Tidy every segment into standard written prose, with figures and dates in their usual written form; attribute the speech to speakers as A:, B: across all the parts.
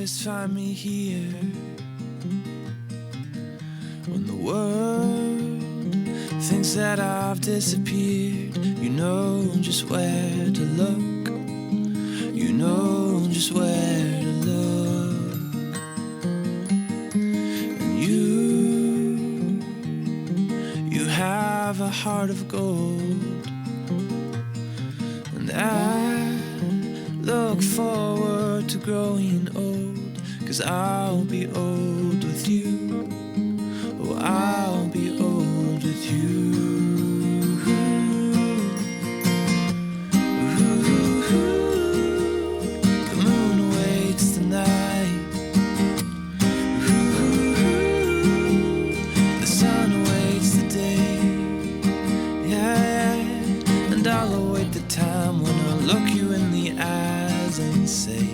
A: always find me here when the world thinks that I've disappeared. You know just where to look. You know just where to look. And you have a heart of gold. And I look forward to growing old, 'cause I'll be old with you. Oh, I'll be old with you. The moon awaits the night. The sun awaits the day. Yeah, and I'll await the time when I'll look you in the eyes and say,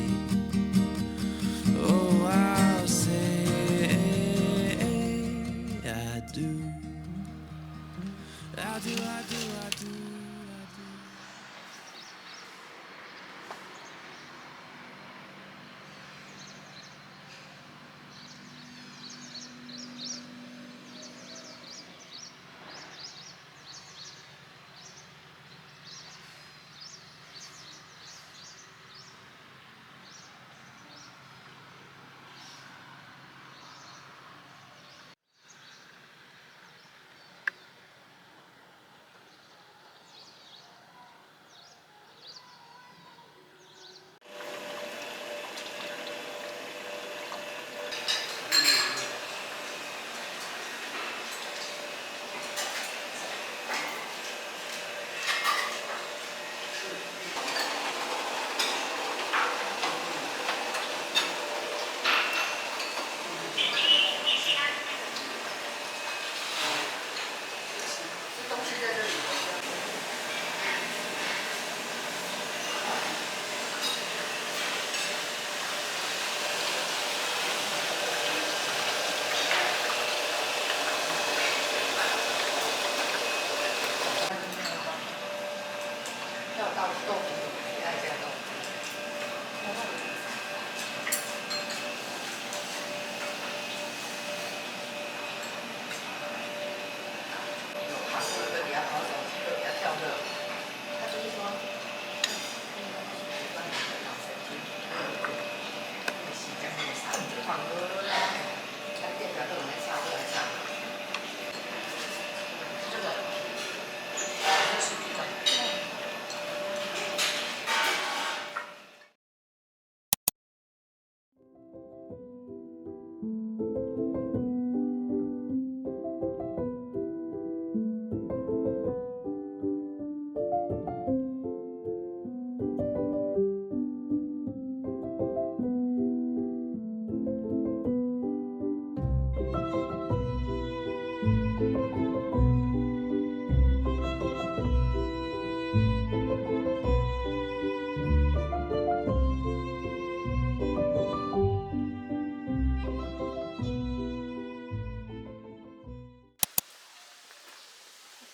A: oh, I'll say I do. I do, I do, I do, I do.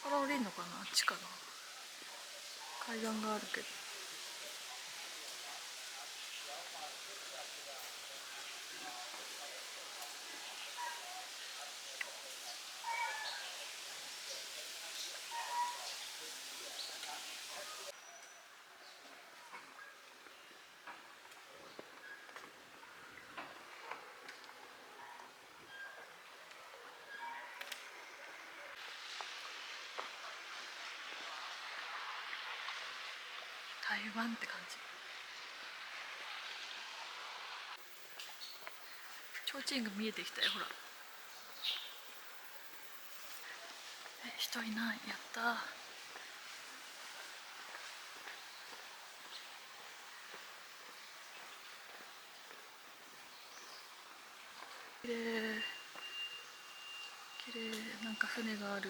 B: ここから降りるのかな、あっちかな。階段があるけど。台湾って感じ。提灯が見えてきたよ、ほら。人いない、やったー。きれいきれい、なんか船がある。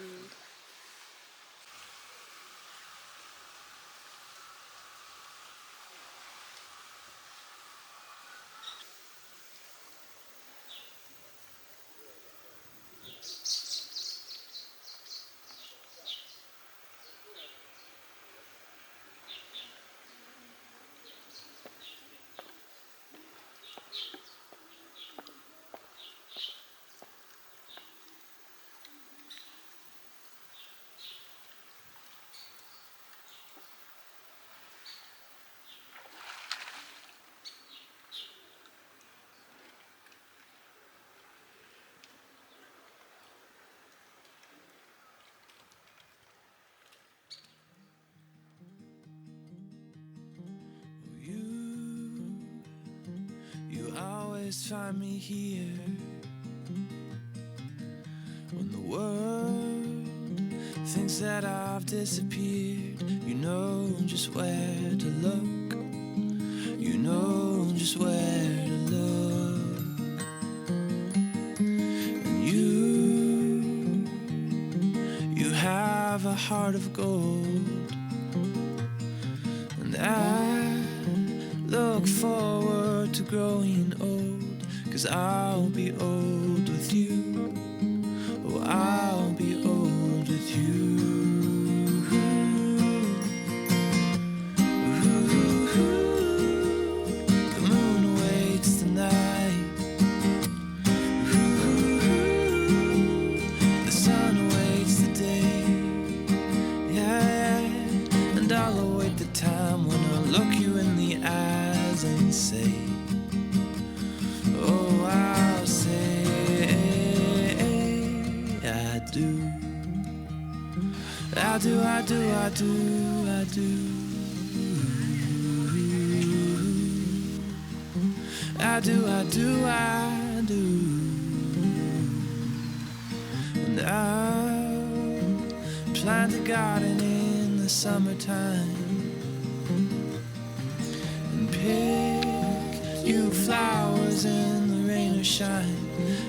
A: always find me here. When the world thinks that I've disappeared, you know just where to look. You know just where to look. And you have a heart of gold. And I look forward to growing old, 'cause I'll be old with you. Oh, I'll be old with you. The moon awaits the night. The sun awaits the day. Yeah, and I'll await the time when I'll look you in the eyes and say, oh, I'll say I do. I do, I do, I do, I do. I do, I do, I do. And I'll plant a garden in the summertime and pick you flowers in the rain or shine,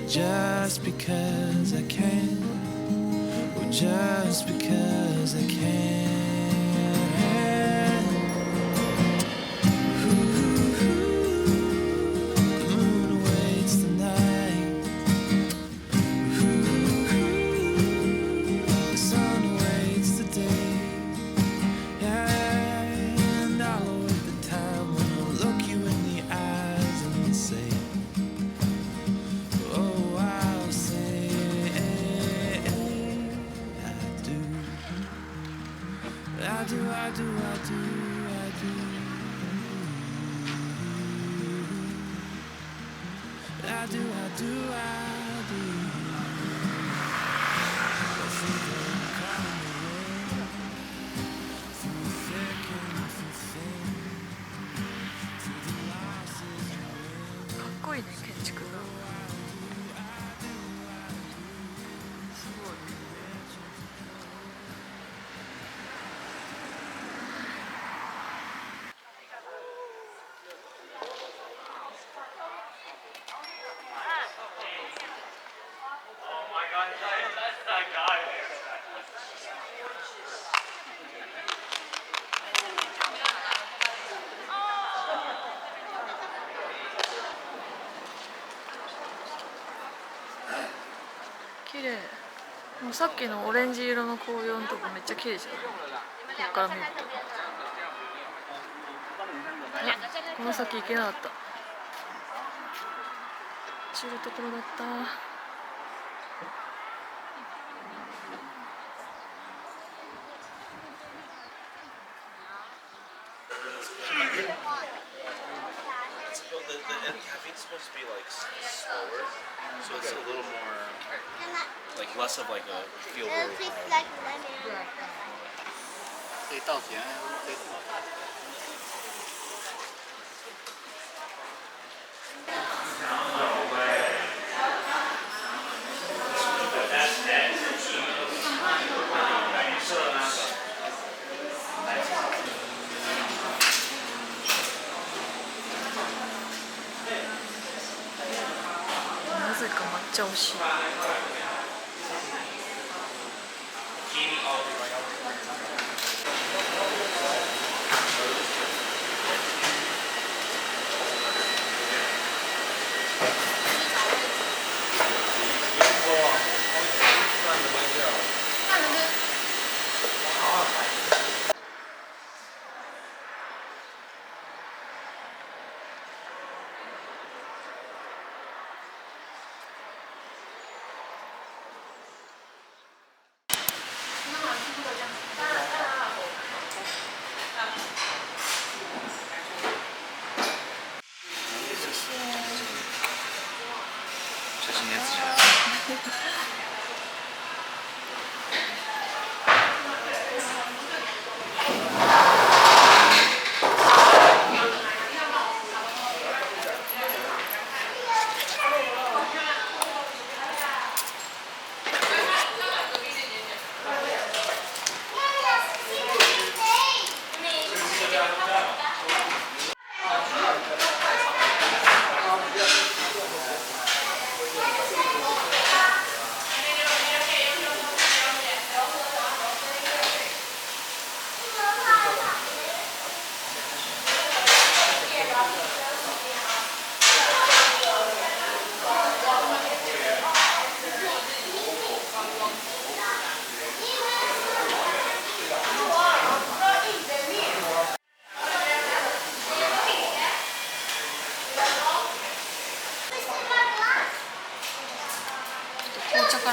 A: just because I can, or just because I can. The moon awaits the night. The sun awaits the day. Yeah, and I'll await the time when I'll look you in the eyes and say, oh, I'll say I do. I do, I do, I do, I do. I do, I do, I do. I think I'm coming away through thick and through thin, through the losses and wins.
B: かっこいいね、建築が。すごい。綺麗。もうさっきのオレンジ色の紅葉のとこめっちゃ綺麗じゃん。ここから見ると。あ、この先行けなかった。散るところだった。
C: The caffeine's supposed to be like slower, so it's a little more, like less of like a feel really
D: It tastes
C: high.
D: like lemon.
E: 可以倒钱，可以。
B: なぜか抹茶惜しい。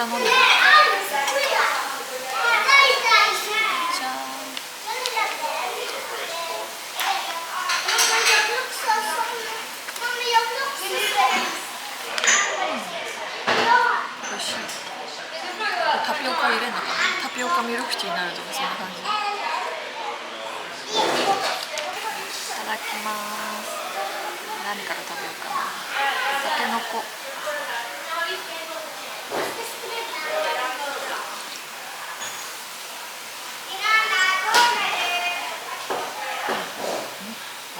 B: から飲んでる。じゃーん。美味しい。タピオカ入れんのかな。タピオカミルクティーになるとかそんな感じ。いただきます。何から食べようかな。たけのこ。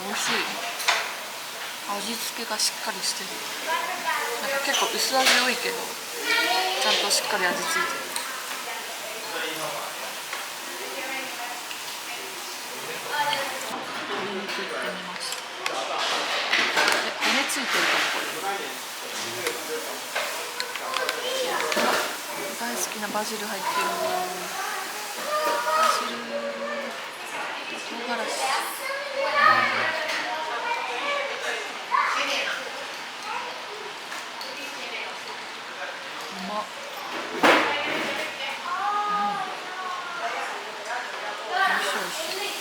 B: 美味しい。味付けがしっかりしてる。なんか結構薄味多いけどちゃんとしっかり味付いてる。鶏肉いってみます。骨ついてるかもこれ。大好きなバジル入ってる。バジル、唐辛子。うまっ。おいしいおいしい。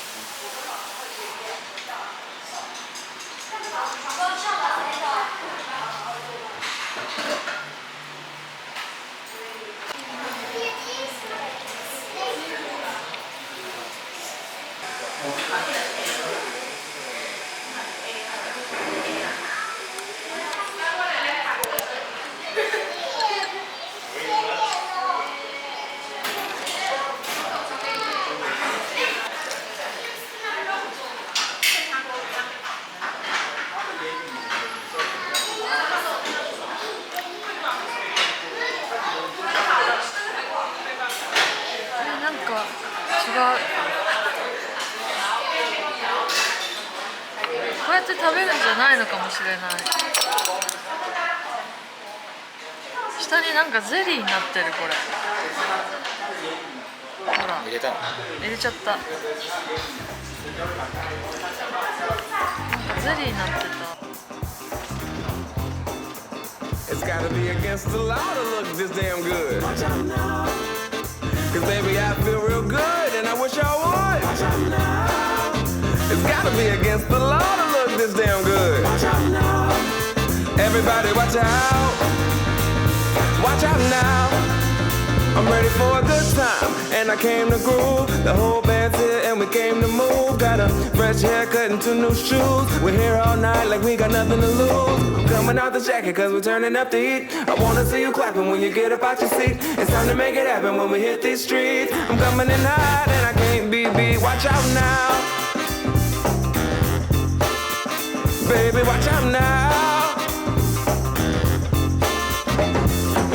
B: なんか違う。こうやって食べるんじゃないのかもしれない。下になんかゼリーになってるこれ。ほら。
C: 入れたの？
B: 入れちゃった。なんかゼリーになってた。
A: It's gotta be against the law to look this damn good. Cause baby, I feel real good and I wish I would. It's gotta be against the law to look this damn good. Everybody watch out. Watch out now. I'm ready for a good time and I came to groove. The whole band's here and we came to move. Got a fresh haircut and 2 new shoes. We're here all night like we got nothing to lose. I'm coming out the jacket cause we're turning up the heat. I wanna see you clapping when you get up out your seat. It's time to make it happen when we hit these streets. I'm coming in hot and I can't be beat. Watch out now. Baby, watch out now.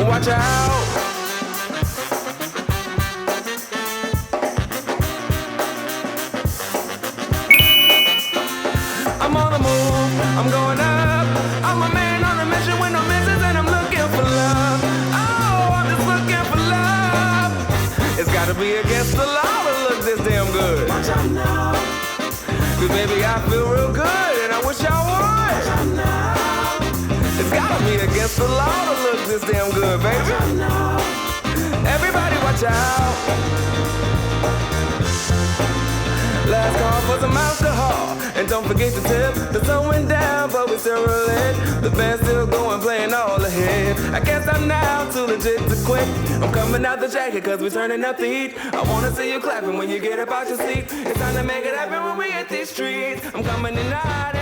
A: Watch out. I'm on the move, I'm going up. I'm a man on a mission with no missions and I'm looking for love. Oh, I'm just looking for love. It's gotta be against the law to look this damn good. Cause baby, I feel real good and I wish I would. It's gotta be against the law to look this damn good, baby. Everybody watch out. Last call for some alcohol. And don't forget to tip. The sun went down, but we still rolling. The band's still going, playing all ahead. I can't stop now, too legit to quit. I'm coming out the jacket, cause we're turning up the heat. I wanna see you clapping when you get up out your seat. It's time to make it happen when we hit these streets. I'm coming in hot.